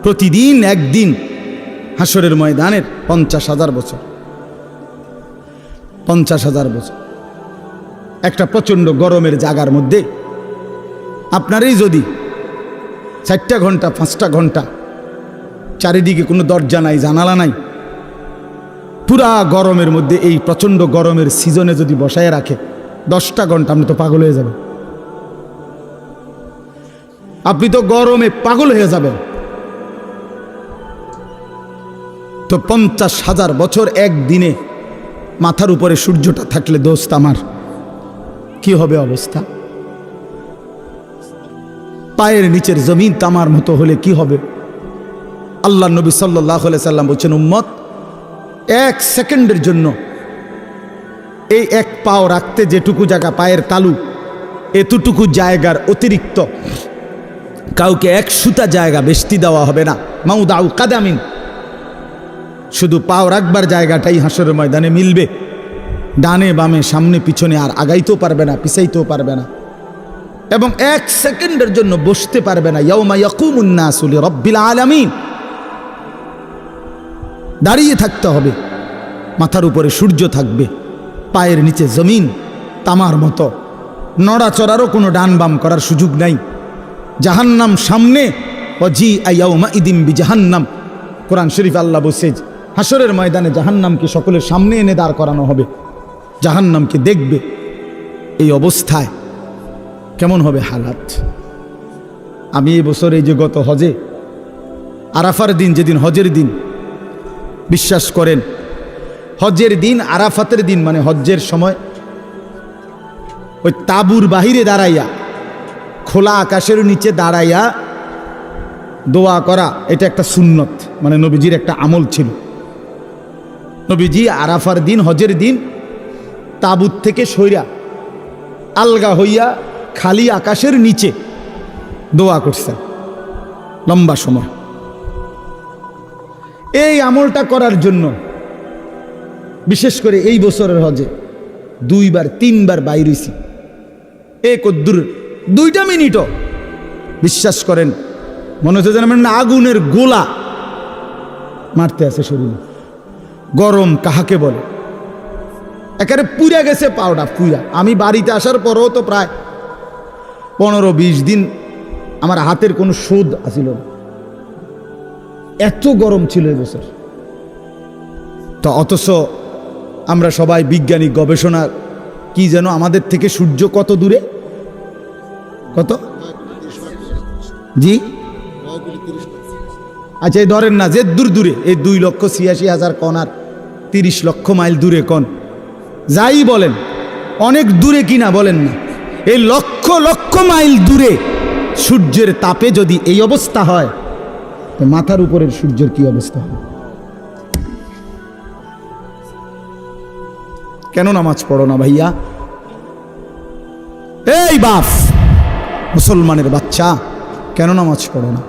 প্রতিদিন একদিন হাসরের ময়দানের 50,000 বছর, 50,000 বছর একটা প্রচণ্ড গরমের জায়গার মধ্যে আপনারই যদি 4টা ঘন্টা 5টা ঘন্টা চারিদিকে কোনো দরজা নাই, জানালা নাই, পুরা গরমের মধ্যে এই প্রচণ্ড গরমের সিজনে যদি বসায় রাখে 10টা ঘন্টা, আপনি তো পাগল হয়ে যাবেন। আপনি তো গরমে পাগল হয়ে যাবেন। তো 50,000 বছর একদিনে মাথার উপরে সূর্যটা থাকলে দোস্ত আমার কি হবে অবস্থা? পায়ের নিচের জমিন তামার মতো হলে কি হবে? আল্লাহ নবী সাল্লাল্লাহু আলাইহি সাল্লাম বলছেন, উম্মত 1 সেকেন্ডের জন্য এই এক পাও রাখতে যেটুকু জায়গা, পায়ের তালু এতটুকু জায়গার অতিরিক্ত কাউকে 1 সুতা জায়গা বেশি দেওয়া হবে না। মাউদাউ কাদামিন, শুধু পাও রাখবার জায়গাটাই হাসরের ময়দানে মিলবে। ডানে বামে সামনে পিছনে আর আগাইতেও পারবে না, পিছাইতেও পারবে না, এবং 1 সেকেন্ডের জন্য বসতে পারবে না। ইয়াউমা ইয়াকুমুন নাসু লিরাব্বিল আলামিন, দাঁড়িয়ে থাকতে হবে। মাথার উপরে সূর্য থাকবে, পায়ের নিচে জমিন তামার মতো, নড়াচড়ারও কোনো ডান বাম করার সুযোগ নাই। জাহান্নাম সামনে, ওয়াজি ইয়াউমা ইদিম বিজাহান্নাম, কোরআন শরীফ আল্লাহ বলছে হাসরের ময়দানে জাহান্নামকে সকলের সামনে এনে দাঁড় করানো হবে, জাহান্নামকে দেখবে। এই অবস্থায় কেমন হবে হালাত? আমি এই বছর এই যে গত হজে আরাফার দিন, যেদিন হজের দিন, বিশ্বাস করেন হজের দিন আরাফাতের দিন মানে হজ্জের সময় ওই তাবুর বাহিরে দাঁড়াইয়া, খোলা আকাশের নিচে দাঁড়াইয়া দোয়া করা, এটা একটা সুন্নত, মানে নবীজির একটা আমল ছিল। নবীজি আরাফার দিন, হজের দিন তাবুত থেকে সইরা আলগা হইয়া খালি আকাশের নিচে দোয়া করছেন লম্বা সময়। এই আমলটা করার জন্য বিশেষ করে এই বছরের হজে 2-3 বাইর হইছি। কদ্দুর 2টা মিনিটও বিশ্বাস করেন মনে হচ্ছে যেন না আগুনের গোলা মারতে আছে শরীরে। গরম কাহাকে বলে, একেবারে পুড়ে গেছে পাউডা পুরা। আমি বাড়িতে আসার পরও তো প্রায় 15-20 দিন আমার হাতের কোনো শোধ আসিল না, এত গরম ছিল এই বছর। তো অথচ আমরা সবাই বিজ্ঞানিক গবেষণা কি যেন আমাদের থেকে সূর্য কত দূরে, কত জি আচ্ছা এই ধরেন না যে দূর দূরে, এই 2,86,000 কণ আর 30 লক্ষ মাইল দূরে কণ, যাই বলেন অনেক দূরে কিনা বলেন না, এই লক্ষ লক্ষ মাইল দূরে সূর্যের তাপে যদি এই অবস্থা হয়, তো মাথার উপরের সূর্যের কি অবস্থা হবে? কেন নামাজ পড়ো না ভাইয়া? এই বাপ মুসলমানের বাচ্চা, কেন নামাজ পড়ো না?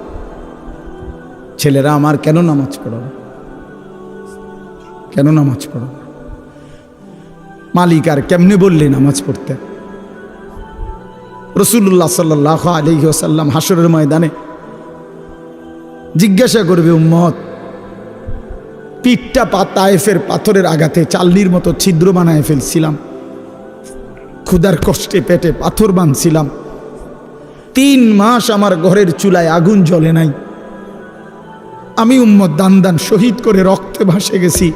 ছেলেরা আমার, কেন নামাজ পড়ো না? কেন নামাজ পড়ো না? মালিক আর কেমনে বললে নামাজ পড়তে? রাসূলুল্লাহ সাল্লাল্লাহু আলাইহি ওয়াসাল্লাম হাসরের ময়দানে জিজ্ঞাসা করবে, উম্মত পিঠটা তায়েফের পাথরের আঘাতে চাল্লির মতো ছিদ্র বানায় ফেলছিলাম, ক্ষুধার কষ্টে পেটে পাথর বাঁধছিলাম, 3 মাস আমার ঘরের চুলায় আগুন জ্বলে নাই, আমি উম্মত দান দান শহীদ করে রক্তে ভাসে গেছি,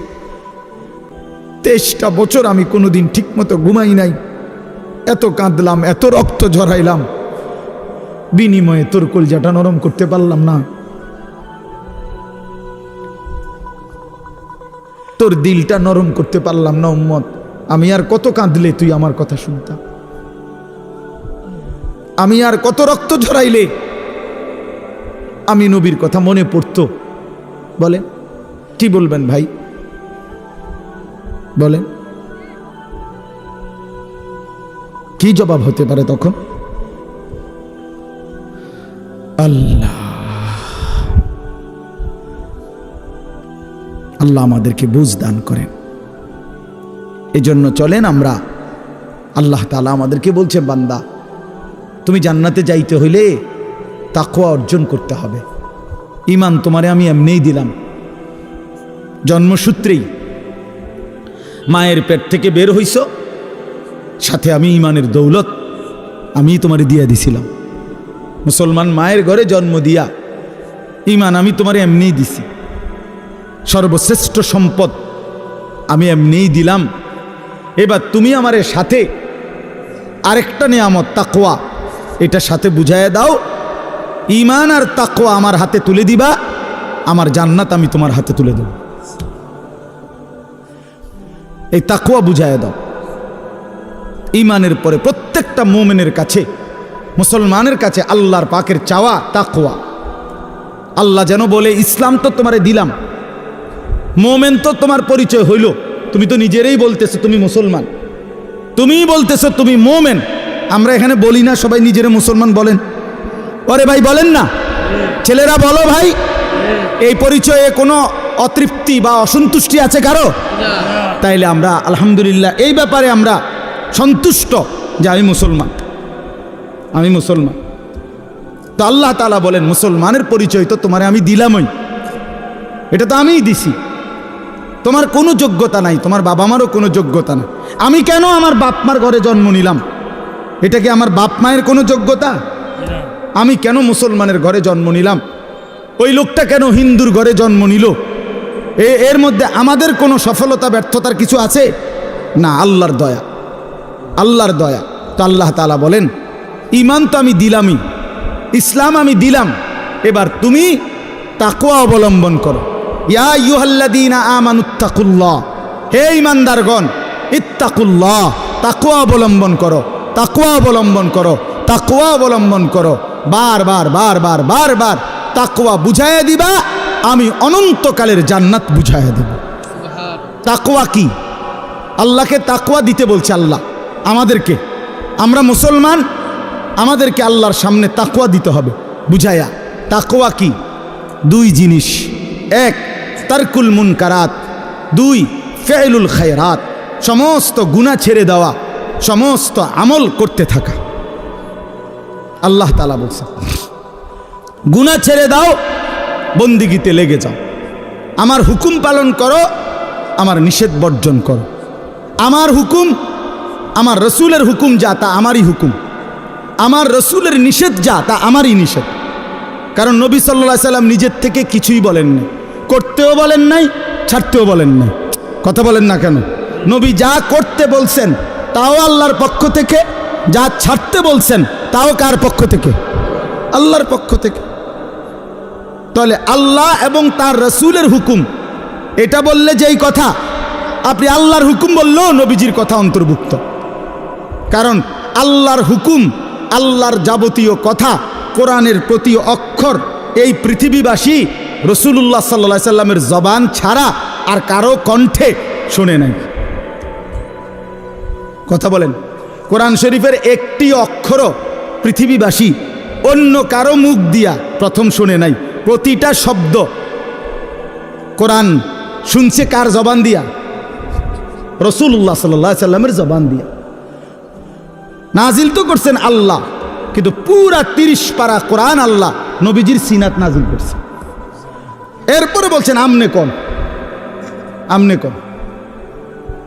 23টা বছর আমি কোনোদিন ঠিকমতো ঘুমাই নাই, এত কাঁদলাম, এত রক্ত ঝরাইলাম, বিনিময়ে তোর কলজাটা নরম করতে পারলাম না, তোর দিলটা নরম করতে পারলাম না উম্মত। আমি আর কত কাঁদলে তুই আমার কথা শুনতাম? আমি আর কত রক্ত ঝরাইলে আমি নবীর কথা মনে পড়তো? বলেন কি বলবেন ভাই, বলেন কি জবাব হতে পারে তখন? আল্লাহ আল্লাহ আমাদেরকে বুঝ দান করেন। এজন্য চলেন আমরা, আল্লাহ তাআলা আমাদেরকে বলছে, বান্দা তুমি জান্নাতে যাইতে হইলে তাকওয়া অর্জন করতে হবে। ইমান তোমারে আমি এমনিই দিলাম, জন্মসূত্রেই মায়ের পেট থেকে বের হইছ, সাথে আমি ইমানের দৌলত আমি তোমারে দিয়া দিছিলাম। মুসলমান মায়ের ঘরে জন্ম দিয়া ইমান আমি তোমারে এমনিই দিছি, সর্বশ্রেষ্ঠ সম্পদ আমি এমনিই দিলাম। এবার তুমি আমারে সাথে আরেকটা নিয়ামত তাকওয়া, এটা সাথে বুঝাইয়া দাও। ইমান আর তাকওয়া আমার হাতে তুলে দিবা, আমার জান্নাত আমি তোমার হাতে তুলে দেব। এই তাকওয়া বুঝাইয়া দাও। ইমানের পরে প্রত্যেকটা মুমিনের কাছে, মুসলমানের কাছে আল্লাহর পাকের চাওয়া তাকওয়া। আল্লাহ যেন বলে, ইসলাম তো তোমারে দিলাম, মোমেন তো তোমার পরিচয় হইল, তুমি তো নিজেরাই বলতেছো তুমি মুসলমান, তুমিই বলতেছো তুমি মোমেন। আমরা এখানে বলি না সবাই নিজেরা মুসলমান বলেন? ওরে ভাই বলেন না, ছেলেরা বলো ভাই। এই পরিচয়ে কোনো অতৃপ্তি বা অসন্তুষ্টি আছে কারো? তাইলে আমরা আলহামদুলিল্লাহ এই ব্যাপারে আমরা সন্তুষ্ট যে আমি মুসলমান, আমি মুসলমান। তো আল্লাহ তাআলা বলেন, মুসলমানের পরিচয় তো তোমারে আমি দিলামই, এটা তো আমিই দিছি। তোমার কোনো যোগ্যতা নাই, তোমার বাবা মারও কোনো যোগ্যতা নাই। আমি কেন আমার বাপ মার ঘরে জন্ম নিলাম? এটা কি আমার বাপ মায়ের কোনো যোগ্যতা? আমি কেন মুসলমানের ঘরে জন্ম নিলাম? ওই লোকটা কেন হিন্দুর ঘরে জন্ম নিল? এর মধ্যে আমাদের কোনো সফলতা ব্যর্থতার কিছু আছে? না, আল্লাহর দয়া, আল্লাহর দয়া। তো আল্লাহ তাআলা বলেন, ইমান তো আমি দিলামই, ইসলাম আমি দিলাম, এবার তুমি তাকওয়া অবলম্বন করো। ইয়া আইয়ুহাল্লাযীনা আমানুত্তাকুল্লাহ, হে ঈমানদারগণ, ইত্তাকুল্লাহ, তাকওয়া অবলম্বন করো, তাকওয়া অবলম্বন করো, তাকওয়া অবলম্বন করো। বারবার বারবার বারবার তাকওয়া বুঝাইয়া দিবা, আমি অনন্তকালের জান্নাত বুঝাইয়া দেব। তাকওয়া কি? আল্লাহকে তাকওয়া দিতে বলছে আল্লাহ আমাদেরকে। আমরা মুসলমান, আমাদেরকে আল্লাহর সামনে তাকওয়া দিতে হবে বুঝাইয়া। তাকওয়া কি? দুই জিনিস, এক তারকুল মুনকারাত, দুই ফেইলুল খায়রাত, সমস্ত গুনাহ ছেড়ে দেওয়া, সমস্ত আমল করতে থাকা। আল্লাহ তাআলা বলছে, গুনাহ ছেড়ে দাও, বন্দিগিতে লেগে যাও, আমার হুকুম পালন করো, আমার নিষেধ বর্জন করো। আমার হুকুম, আমার রসুলের হুকুম যা তা আমারই হুকুম, আমার রসুলের নিষেধ যা তা আমারই নিষেধ। কারণ নবী সাল্লাল্লাহু আলাইহি সাল্লাম নিজের থেকে কিছুই বলেন নাই, করতেও বলেন নাই, ছাড়তেও বলেন নাই। কথা বলেন না কেন? নবী যা করতে বলছেন তাও আল্লাহর পক্ষ থেকে, যা ছাড়তে বলছেন তাও কার পক্ষ থেকে? আল্লাহর পক্ষ থেকে। তাহলে আল্লাহ এবং তার রসুলের হুকুম এটা বললে যেই কথা, আপনি আল্লাহর হুকুম বললেও নবীজির কথা অন্তর্ভুক্ত। কারণ আল্লাহর হুকুম, আল্লাহর যাবতীয় কথা, কোরআনের প্রতি অক্ষর এই পৃথিবীবাসী রাসূলুল্লাহ সাল্লাল্লাহু আলাইহি সাল্লামের জবান ছাড়া আর কারো কণ্ঠে শুনে নাই। কথা বলেন, কোরআন শরীফের একটি অক্ষরও পৃথিবীবাসী অন্য কারো মুখ দিয়া প্রথম শুনে নাই। প্রতিটা শব্দ কোরআন শুনছে কার জবান দিয়া? রাসূলুল্লাহ সাল্লাল্লাহু আলাইহি সাল্লামের জবান দিয়া। নাজিল তো করছেন আল্লাহ, কিন্তু পুরা 30 পারা কোরআন আল্লাহ নবীজির সিনাত নাজিল করছে। এরপরে বলছেন আমনে কোন, আমনে কোন,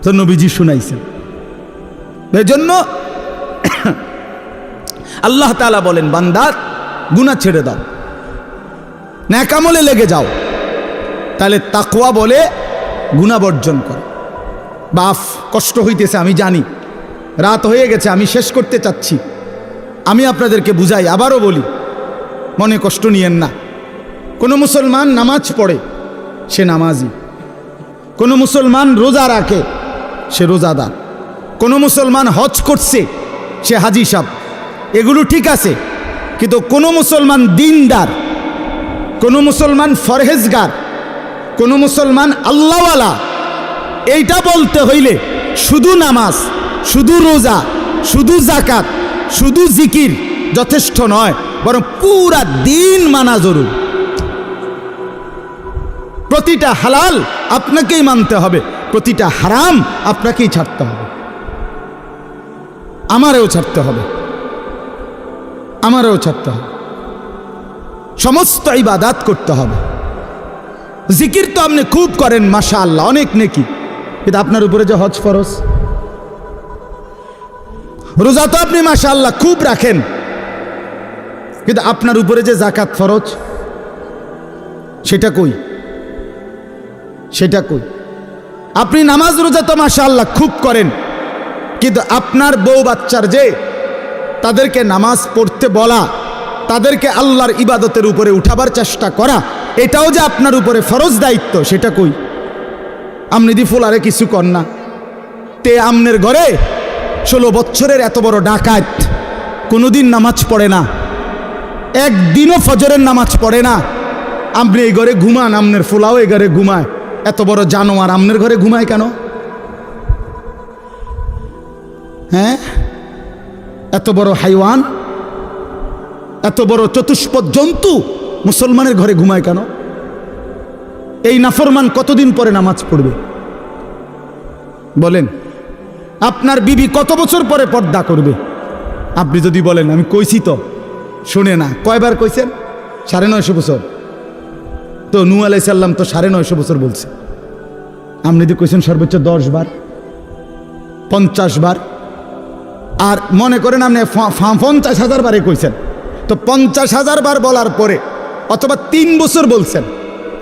তো নবীজি শুনাইছেন। এজন্য আল্লাহ তাআলা বলেন, বান্দা গুনাহ ছেড়ে দাও, নেক আমলে লেগে যাও। তাহলে তাকওয়া বলে গুনাহ বর্জন কর। বাফ কষ্ট হইতেছে আমি জানি, রাত হয়ে গেছে, আমি শেষ করতে চাচ্ছি। আমি আপনাদেরকে বুঝাই, আবারও বলি, মনে কষ্ট নিয়েন না। কোনো মুসলমান নামাজ পড়ে, সে নামাজি। কোনো মুসলমান রোজা রাখে, সে রোজাদার। কোনো মুসলমান হজ করছে, সে হাজি সাহেব, এগুলো ঠিক আছে। কিন্তু কোনো মুসলমান দিনদার, কোনো মুসলমান ফরহেজগার, কোনো মুসলমান আল্লাহওয়ালা, এইটা বলতে হইলে শুধু নামাজ, শুধু রোজা, শুধু জাকাত, শুধু জিকির যথেষ্ট নয়, বরং পুরা দিন মানা জরুরি। প্রতিটা হালাল আপনাকেই মানতে হবে, প্রতিটা হারাম আপনাকেই ছাড়তে হবে, আমারও ছাড়তে হবে, আমারও ছাড়তে হবে। সমস্ত ইবাদাত করতে হবে। জিকির তো আপনি খুব করেন মাশাআল্লাহ, অনেক নেকি, কিন্তু আপনার উপরে যে হজ ফরজ। রোজা তো আপনি মাশাআল্লাহ খুব রাখেন, কিন্তু আপনার উপরে যে যাকাত ফরজ সেটা কই? সেটা কই? আপনি নামাজ রোজা তো মাশাআল্লাহ খুব করেন, কিন্তু আপনার বউ বাচ্চার যে তাদেরকে নামাজ পড়তে বলা, তাদেরকে আল্লাহর ইবাদতের উপরে উঠাবার চেষ্টা করা, এটাও যে আপনার উপরে ফরজ দায়িত্ব, সেটা কই? আমনি দি ফুলারে কিছু কর না। তে আমনের ঘরে 16 বছরের এত বড় ডাকাত কোনোদিন নামাজ পড়ে না, একদিনও ফজরের নামাজ পড়ে না। আপনি এই ঘরে ঘুমান, আমনের ফুলাও এই ঘরে ঘুমায়। এত বড় জানোয়ার আমনের ঘরে ঘুমায় কেন? হ্যাঁ, এত বড় হাইওয়ান, এত বড় চতুষ্পদ জন্তু মুসলমানের ঘরে ঘুমায় কেন? এই নাফরমান কতদিন পরে নামাজ পড়বে বলেন? আপনার বিবি কত বছর পরে পর্দা করবে? আপনি যদি বলেন আমি কইছি তো, শুনে না। কয়বার কইছেন? 950 বছর। তো নূহ আলাইহিস সালাম তো 950 বছর বলছে। আপনি যদি কইছেন সর্বোচ্চ 10 বার, 50 বার, আর মনে করেন আপনি 50,000 বারে কইছেন, তো 50,000 বার বলার পরে অথবা 3 বছর বলছেন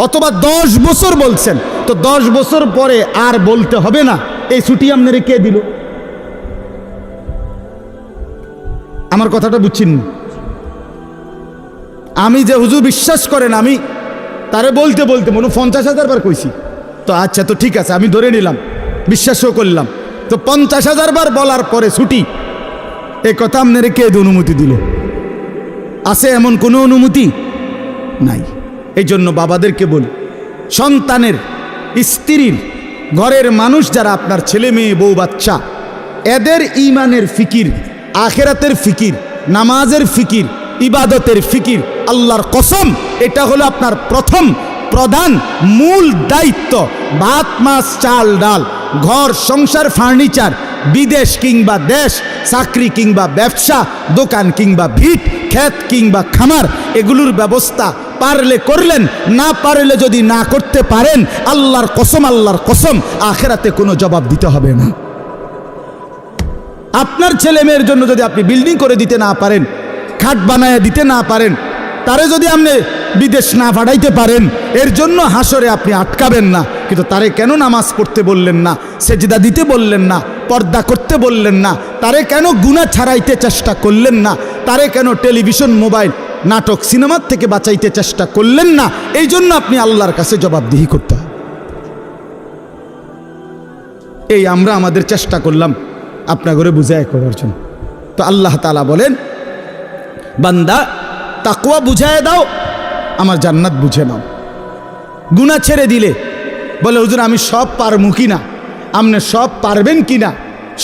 অথবা 10 বছর বলছেন, তো 10 বছর পরে আর বলতে হবে না, এই ছুটি আপনারে কে দিল? আমার কথাটা বুঝছেন? আমি যে হুজুর বিশ্বাস করেন, আমি তারে বলতে বলতে মনে 50,000 বার কইছি, তো আচ্ছা, তো ঠিক আছে, আমি ধরে নিলাম, বিশ্বাসও করলাম। তো 50,000 বার বলার পরে ছুটি, এই কথা আপনারে কে অনুমতি দিল? আছে এমন কোনো অনুমতি নাই। এই জন্য বাবাদেরকে বলি, সন্তানের, স্ত্রীর, ঘরের মানুষ যারা আপনার ছেলে মেয়ে বউ বাচ্চা, এদের ঈমানের ফিকির, আখিরাতের ফিকির, নামাজের ফিকির, ইবাদতের ফিকির, আল্লাহর কসম এটা হলো আপনার প্রথম প্রধান মূল দায়িত্ব। ভাত মাছ চাল ডাল, ঘর সংসার ফার্নিচার, বিদেশ কিংবা দেশ, চাকরি কিংবা ব্যবসা, দোকান কিংবা ভিট, ক্ষেত কিংবা খামার, এগুলোর ব্যবস্থা পারলে করলেন, না পারলে যদি না করতে পারেন, আল্লাহর কসম আখিরাতে কোনো জবাব দিতে হবে না। আপনার ছেলে মেয়ের জন্য যদি আপনি বিল্ডিং করে দিতে না পারেন, খাট বানায় দিতে না পারেন, তারে যদি আপনি বিদেশ না পাঠাইতে পারেন, এর জন্য হাসরে আপনি আটকাবেন না। কিন্তু তারে কেন নামাজ পড়তে বললেন না, সেজদা দিতে বললেন না, পর্দা করতে বললেন না, তারে কেন গুনাহ ছাড়াইতে চেষ্টা করলেন না, তারে কেন টেলিভিশন, মোবাইল, নাটক, সিনেমার থেকে বাঁচাইতে চেষ্টা করলেন না, এই জন্য আপনি আল্লাহর কাছে জবাবদিহি করতে হবে। এই আমরা আমাদের চেষ্টা করলাম আপনার ঘরে বুঝায় করার জন্য। তো আল্লাহ তাআলা বলেন, বান্দা তাকওয়া বুঝায় দাও, আমার জান্নাত বুঝে নাও। গুনাহ ছেড়ে দিলে বলে হুজুর আমি সব পারমু কিনা, আপনি সব পারবেন কিনা,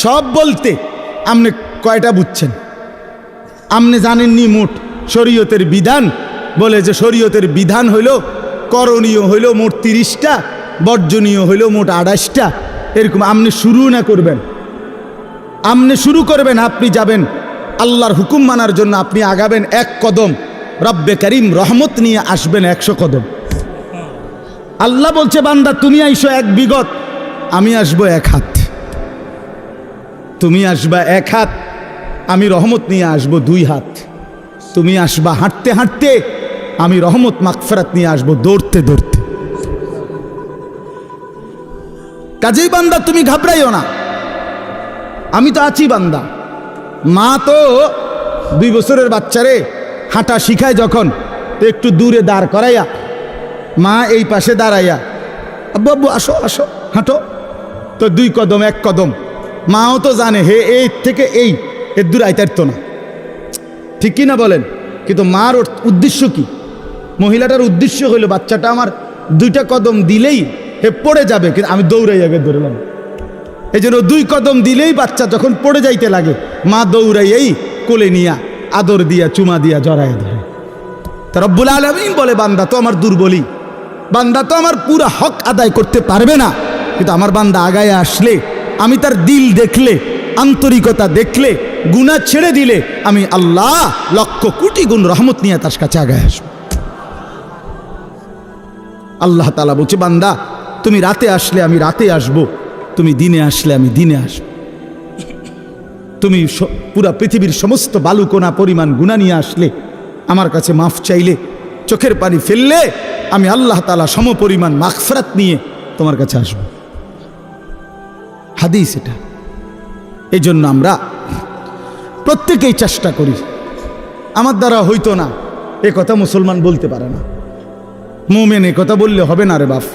সব বলতে আপনি কয়টা বুঝছেন? আপনি জানেননি মোট শরীয়তের বিধান, বলে যে শরীয়তের বিধান হইল করণীয় হইল মোট 30টা, বর্জনীয় হইল মোট 28টা। এরকম আপনি শুরু না করবেন, আপনি শুরু করবেন, আপনি যাবেন আল্লাহর হুকুম মানার জন্য, আপনি আগাবেন 1 কদম, রব্বে করিম রহমত নিয়ে আসবেন 100 কদম। আল্লাহ বলছে বান্দা তুমি আইসো 1 বিগত, আমি আসবো 1 হাত। তুমি আসবা 1 হাত, আমি রহমত নিয়ে আসবো 2 হাত। তুমি আসবা হাঁটতে হাঁটতে, আমি রহমত মাগফিরাত নিয়ে আসবো দৌড়তে দৌড়তে। কাজেই বান্দা তুমি ঘাবড়াইও না, আমি তো আছি বান্দা। মা তো 2 বছরের বাচ্চারে হাঁটা শিখায় যখন, তো একটু দূরে দাঁড় করাইয়া, মা এই পাশে দাঁড়াইয়া, আব্বু আব্বু আসো আসো হাঁটো, তো 2 কদম 1 কদম। মাও তো জানে হে এই থেকে এই এর দূর আইতারতো না, ঠিক কি না বলেন? কিন্তু মার উদ্দেশ্য কি? মহিলাটার উদ্দেশ্য হইল বাচ্চাটা আমার 2টা কদম দিলেই হে পড়ে যাবে, কিন্তু আমি দৌড়াই আগে ধরলাম। এই জন্য 2 কদম দিলেই বাচ্চা যখন পড়ে যাইতে লাগে, মা দৌড়াইয়াই কোলে নিয়া আদর দিয়া চুমা দিয়া জড়াইয়া ধরে। তা রব্বুল আলামিন বলে বান্দা তো আমার দুর্বলী, বান্দা তো আমার পুরা হক আদায় করতে পারবে না, কিন্তু আমার বান্দা আগায় আসলে, আমি তার দিল দেখলে, আন্তরিকতা দেখলে, গুনাহ ছেড়ে দিলে, আমি আল্লাহ লক্ষ কোটি গুণ রহমত নিয়ে তার কাছে আগায় আসবো। আল্লাহ তাআলা বলছে, বান্দা তুমি রাতে আসলে আমি রাতে আসব, তুমি দিনে আসলে আমি দিনে আসব। তুমি পুরা পৃথিবীর সমস্ত বালুকণা পরিমাণ গুনাহ নিয়ে আসলে, আমার কাছে মাফ চাইলে, চোখের পানি ফেললে, আমি আল্লাহ তাআলা সমপরিমাণ মাগফিরাত নিয়ে তোমার কাছে আসব। হাদিস এটা। এই জন্য আমরা প্রত্যেকেই চেষ্টা করি। আমার দ্বারা হইতো না এ কথা মুসলমান বলতে পারে না। মুমিন এ কথা বললে হবে না রে বাপ।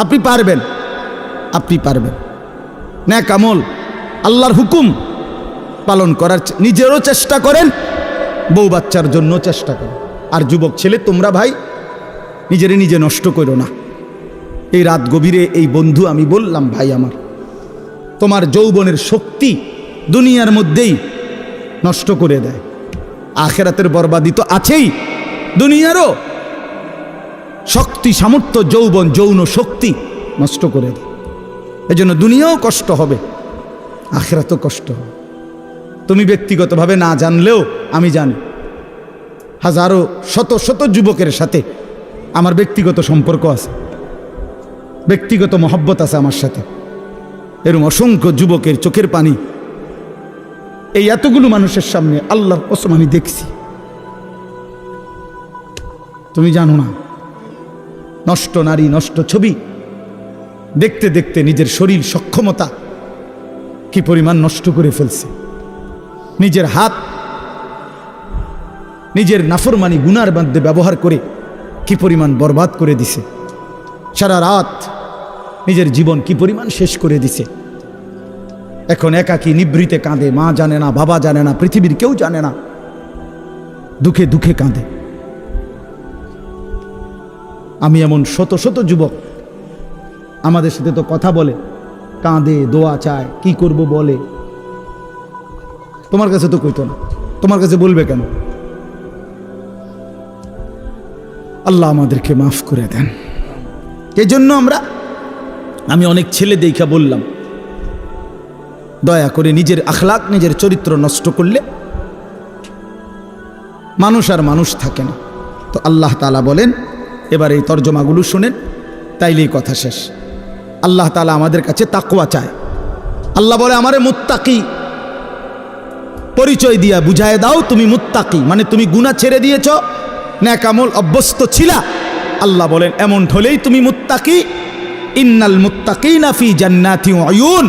আপনি পারবেন, আপনি পারবেন। নেক আমল, আল্লাহর হুকুম পালন করার নিজেরও চেষ্টা করেন, বউ বাচ্চার জন্য চেষ্টা করেন। আর যুবক ছেলে, তোমরা ভাই নিজেরে নিজে নষ্ট করো না। এই রাত গভীরে এই বন্ধু আমি বললাম, ভাই আমার, তোমার যৌবনের শক্তি দুনিয়ার মধ্যেই নষ্ট করে দেয়। আখিরাতের বরবাদি তো আছেই, দুনিয়ারও শক্তি, সামর্থ্য, যৌবন, যৌন শক্তি নষ্ট করে দেয়। এই জন্য দুনিয়াও কষ্ট হবে, আখিরাতও কষ্ট হবে। তুমি ব্যক্তিগতভাবে না জানলেও আমি জানি, হাজারো শত শত যুবকের সাথে আমার ব্যক্তিগত সম্পর্ক আছে, ব্যক্তিগত মহব্বত আছে আমার সাথে। এরকম অসংখ্য যুবকের চোখের পানি এই এতগুলো মানুষের সামনে আল্লাহর কসম আমি দেখছি। তুমি জানো না, নষ্ট নারী, নষ্ট ছবি দেখতে দেখতে নিজের শরীর সক্ষমতা কি পরিমাণ নষ্ট করে ফেলছে। নিজের হাত নিজের নাফরমানি গুনার মধ্যে ব্যবহার করে কি পরিমাণ বরবাদ করে দিছে। সারা রাত নিজের জীবন কি পরিমাণ শেষ করে দিছে। এখন একাকী নিভৃতে কাঁদে, মা জানে না, বাবা জানে না, পৃথিবীর কেউ জানে না, দুঃখে দুঃখে কাঁদে। আমি এমন শত শত যুবক আমাদের সাথে তো কথা বলে, কাঁদে, দোয়া চায়, কি করব বলে। তোমার কাছে তো কইতো না, তোমার কাছে বলবে কেন? আল্লাহ আমাদেরকে মাফ করে দেন। এই জন্য আমি অনেক ছেলে দেখা বললাম, দয়া করে নিজের আখলাক, নিজের চরিত্র নষ্ট করলে মানুষ আর মানুষ থাকে না। তো আল্লাহ তাআলা বলেন, এবার এই তর্জমাগুলো শুনেন, তাইলেই কথা শেষ। আল্লাহ তাআলা আমাদের কাছে তাকওয়া চায়। আল্লাহ বলে, আমারে মুত্তাকি পরিচয় দিয়া বুঝায় দাও তুমি মুত্তাকি, মানে তুমি গুনাহ ছেড়ে দিয়েছ, নেক আমল অভ্যস্ত ছিলা। আল্লাহ বলেন, এমন হলেই তুমি মুত্তাকি। ইন্নাল মুত্তাকিনা ফি জান্নাতি ওয়া উয়ুন,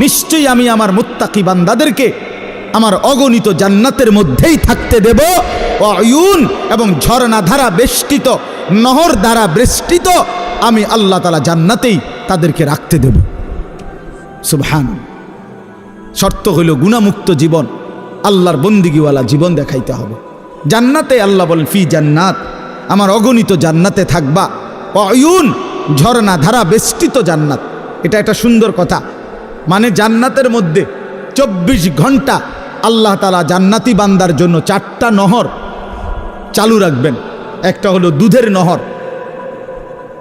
নিশ্চয়ই আমি আমার মুত্তাকি বান্দাদেরকে আমার অগণিত জান্নাতের মধ্যেই থাকতে দেব। ওয়া উয়ুন, এবং ঝর্ণা ধারা বেষ্টিত, নহর দ্বারা বেষ্টিত আমি আল্লাহ তাআলা জান্নাতেই তাদেরকে রাখতে দেব। সুবহানাল্লাহ। শর্ত হইল গুনাহমুক্ত জীবন, আল্লাহর বন্দিগিওয়ালা জীবন দেখাইতে হবে। জান্নাতে আল্লাহ বলেন, ফি জান্নাত, আমার অগণিত জান্নাতে থাকবা। অয়ুন, ঝর্ণা ধারা বেষ্টিত জান্নাত। এটা একটা সুন্দর কথা, মানে জান্নাতের মধ্যে 24 ঘন্টা আল্লাহ তাআলা জান্নাতি বান্দার জন্য 4টা নহর চালু রাখবেন। একটা হলো দুধের নহর,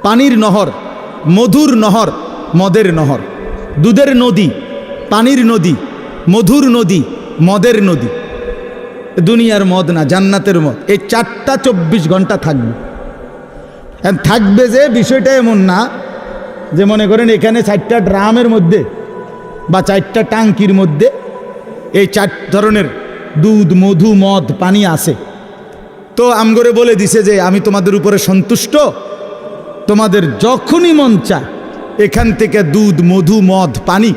পানির নহর, মধুর নহর, মদের নহর। দুধের নদী, পানির নদী, মধুর নদী, মদের নদী। দুনিয়ার মদ না, জান্নাতের মদ। এই 4টা 24 ঘন্টা থাকবে। থাকবে যে বিষয়টা এমন না যে মনে করেন এখানে 4টা ড্রামের মধ্যে বা 4টা টাঙ্কির মধ্যে এই 4 ধরনের দুধ, মধু, মদ, পানি আছে। তো আমগরে বলে দিছে যে আমি তোমাদের উপরে সন্তুষ্ট, তোমাদের যখনই মন চায় এখান থেকে দুধ, মধু, মদ, পানি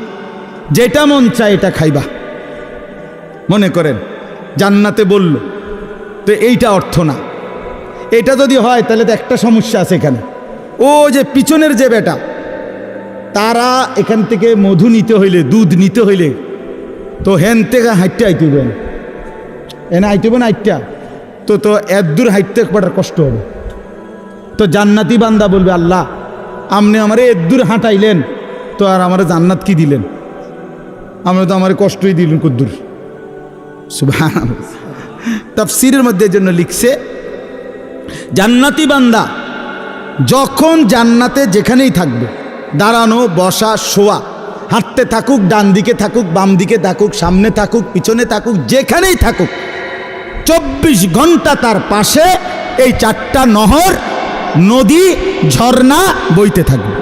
যেটা মন চায় এটা খাইবা। মনে করেন জান্নাতে বলল, তো এইটা অর্থ না। এটা যদি হয় তাহলে তো একটা সমস্যা আছে এখানে। ও যে পিছনের যে বেটা, তারা এখান থেকে মধু নিতে হইলে, দুধ নিতে হইলে তো হেন থেকে হাইটটা আইতে হইবেন, এনে আইতে হবে না হাইটটা, তো এত দূর হাইটতে একবার কষ্ট হবে। তো জান্নাতি বান্দা বলবে, আল্লাহ আপনি আমারে এত দূর হাঁটাইলেন, তো আর আমার জান্নাত কি দিলেন? আমরা তো আমার কষ্টই দিলেন কদ্দূর। সুবহানাল্লাহ। তাফসীরের মধ্যে জন্য লিখছে, জান্নাতি বান্দা যখন জান্নাতে যেখানেই থাকবে, দাঁড়ানো, বসা, শোয়া, হাঁটতে থাকুক, ডান দিকে থাকুক, বাম দিকে থাকুক, সামনে থাকুক, পিছনে থাকুক, যেখানেই থাকুক, 24 ঘন্টা তার পাশে এই 4টা নহর নদী ঝর্ণা বইতে থাকবে।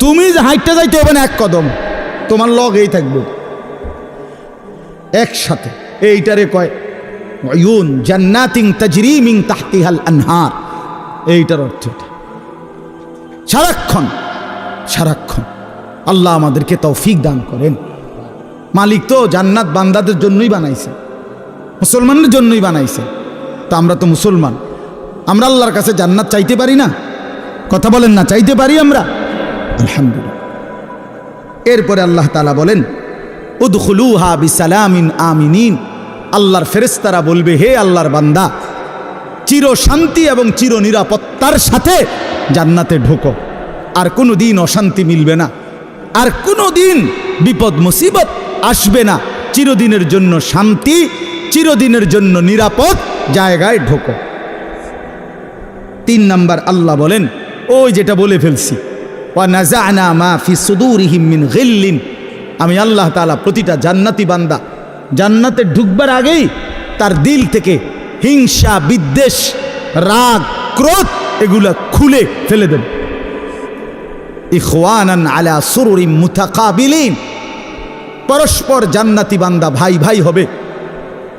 তুমি হাইটটা যাইতে হবে না এক কদম, তোমার লগেই থাকবে একসাথে। এইটারে কয় উয়ুন জান্নাতিন তাজরি মিন তাহতিহাল আনহার, এইটার অর্থ এটা। সারাক্ষণ সারাক্ষণ আল্লাহ আমাদেরকে তৌফিক দান করেন। মালিক তো জান্নাত বান্দাদের জন্যই বানাইছে, মুসলমানদের জন্যই বানাইছে। তা আমরা তো মুসলমান, আমরা আল্লাহর কাছে জান্নাত চাইতে পারি না? কথা বলেন না, চাইতে পারি আমরা? আলহামদুলিল্লাহ। এরপরে আল্লাহ তাআলা বলেন উদখুলুহা বিসালামিন আমিনিন, আল্লাহর ফেরেশতারা বলবে হে আল্লাহর বান্দা, চির শান্তি এবং চির নিরাপত্তার সাথে জান্নাতে ঢোকো, আর কোনো দিন অশান্তি মিলবে না, আর কোনো দিন বিপদ মুসিবত আসবে না। চিরদিনের জন্য শান্তি, চিরদিনের জন্য নিরাপদ জায়গায় ঢোকো। 3 নাম্বার আল্লাহ বলেন ওই যেটা বলে ফেলছি, ওয়া নাযা'না মা ফি সুদুরিহিম মিন গিল্লিন, আমি আল্লাহ তাআলা প্রতিটা জান্নাতি বান্দা জান্নাতে ঢুকবার আগেই তার দিল থেকে হিংসা, বিদ্বেষ, রাগ, ক্রোধ এগুলা খুলে ফেলে দেব। ইখওয়ানান আলা সুরুরিম মুতাকাবিলিন, পরস্পর জান্নাতি বান্দা ভাই ভাই হবে।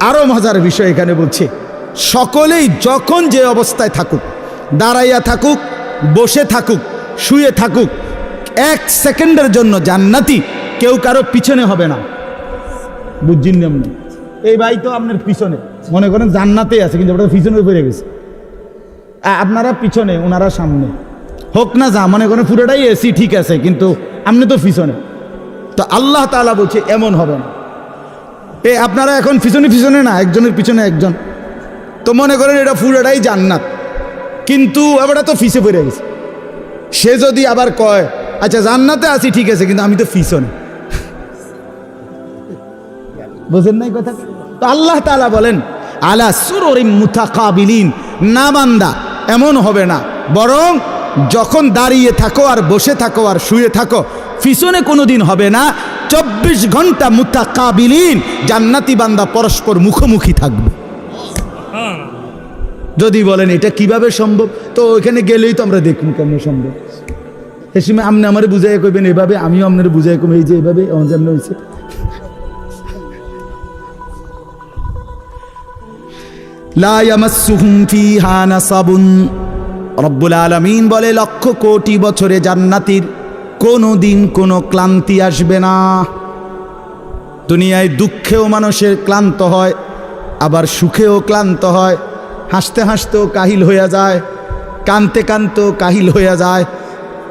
আরো মজার বিষয় এখানে বলছে, সকলেই যখন যে অবস্থায় থাকুক, দাঁড়াইয়া থাকুক, বসে থাকুক, শুয়ে থাকুক, 1 সেকেন্ডের জন্য জান্নাতি কেউ কারো পিছনে হবে না। বুঝছেন না? এই ভাই তো আপনার পিছনে, মনে করেন জান্নাতে আছে কিন্তু ওটা পিছনে পড়ে গেছে, আপনারা পিছনে ওনারা সামনে, হোক না যা, মনে করেন পুরোটাই এসি ঠিক আছে কিন্তু আপনি তো পিছনে। তো আল্লাহ তাআলা বলছে এমন হবে না। আপনারা এখন পিছনে পিছনে না, একজনের পিছনে একজন, তো মনে করেন এটা পুরোটাই জান্নাত কিন্তু এবারটা তো ফিসে পড়ে গেছে। সে যদি আবার কয় আচ্ছা জান্নাতে আছি ঠিক আছে কিন্তু আমি তো পিছনে, বুঝেন নাই কথা? তো আল্লাহ তাআলা বলেন আলা সুরুরিম মুতাকাবিলিন, না বান্দা এমন হবে না, বরং যখন দাঁড়িয়ে থাকো আর বসে থাকো আর শুয়ে থাকো পিছনে কোনোদিন হবে না। 24 ঘন্টা মুতাকাবিলিন, জান্নাতি বান্দা পরস্পর মুখোমুখি থাকবে। যদি বলেন এটা কিভাবে সম্ভব, তো ওইখানে গেলেই তো আমরা দেখুন কেমন সম্ভব। সে সময় আপনি আমারে বুঝাই কইবেন এভাবে, আমিও আপনার বুঝাই কম এই যে এইভাবে যেমন হয়েছে। লা ইয়ামাসসুহুম ফিহা নাসাবুন, রব্বুল আলামিন বলে 1,00,000 কোটি বছরে জান্নাতীর কোনো দিন কোনো ক্লান্তি আসবে না। দুনিয়ায় দুঃখেও মানুষের ক্লান্ত হয়, আবার সুখেও ক্লান্ত হয়, হাসতে হাসতেও কাহিল হয়ে যায়, কানতে কানতেও কাহিল হয়ে যায়,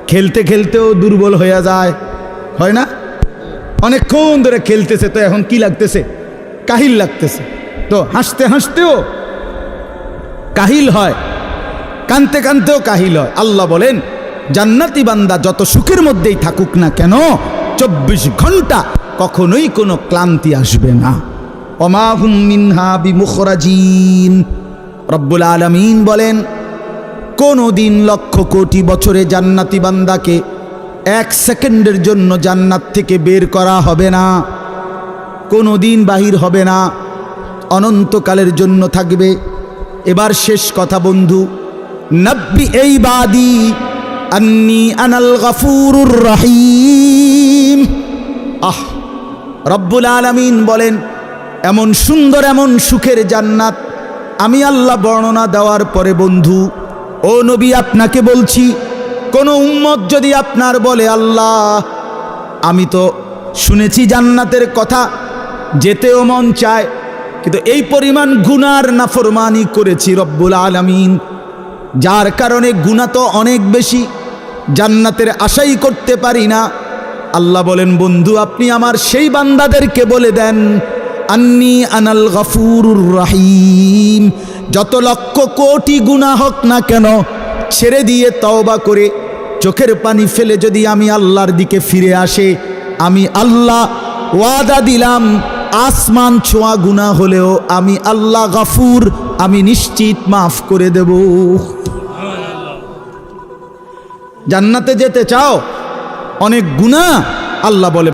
খেলতে খেলতেও দুর্বল হয়ে যায়, হয় না? অনেকক্ষণ ধরে খেলতেছে তো এখন কি লাগতেছে? কাহিল লাগতেছে। তো হাসতে হাসতেও কাহিল হয়, কানতে কানতেও কাহিল হয়। আল্লাহ বলেন জান্নাতি বান্দা যত সুখের মধ্যেই থাকুক না কেন 24 ঘন্টা কখনোই কোনো ক্লান্তি আসবে না। ওমা হুম মিনহা বিমুখরাজিন, রব্বুল আলামিন বলেন কোনো দিন 1,00,000 কোটি বছরে জান্নাতি বান্দাকে 1 সেকেন্ডের জন্য জান্নাত থেকে বের করা হবে না, কোনো দিন বাহির হবে না, অনন্তকালের জন্য থাকবে। এবার শেষ কথা বন্ধু, নব্বি এই বাদি আন্নি আনাল গফুরুর রহিম। রব্বুল আলামিন বলেন এমন সুন্দর এমন সুখের জান্নাত আমি আল্লাহ বর্ণনা দেওয়ার পরে বন্ধু ও নবী আপনাকে বলছি, কোন উম্মত যদি আপনার বলে আল্লাহ আমি তো শুনেছি জান্নাতের কথা, যেতেও মন চায়, কিন্তু এই পরিমাণ গুনার নাফরমানি করেছি রব্বুল আলামিন, যার কারণে গুনাহ তো অনেক বেশি, জান্নাতের আশাই করতে পারি না। আল্লাহ বলেন বন্ধু আপনি আমার সেই বান্দাদেরকে বলে দেন আন্নি আনাল গফুরুর রহিম, যত 1,00,000 কোটি গুনাহ হোক না কেন ছেড়ে দিয়ে তওবা করে চোখের পানি ফেলে যদি আমি আল্লাহর দিকে ফিরে আসে, আমি আল্লাহ ওয়াদা দিলাম আসমান ছোঁয়া গুনাহ হলেও আমি আল্লাহ গফুর, আমি নিশ্চিত মাফ করে দেব। জান্নাতে যেতে চাও? অনেক গুনাহ, আল্লাহ বলে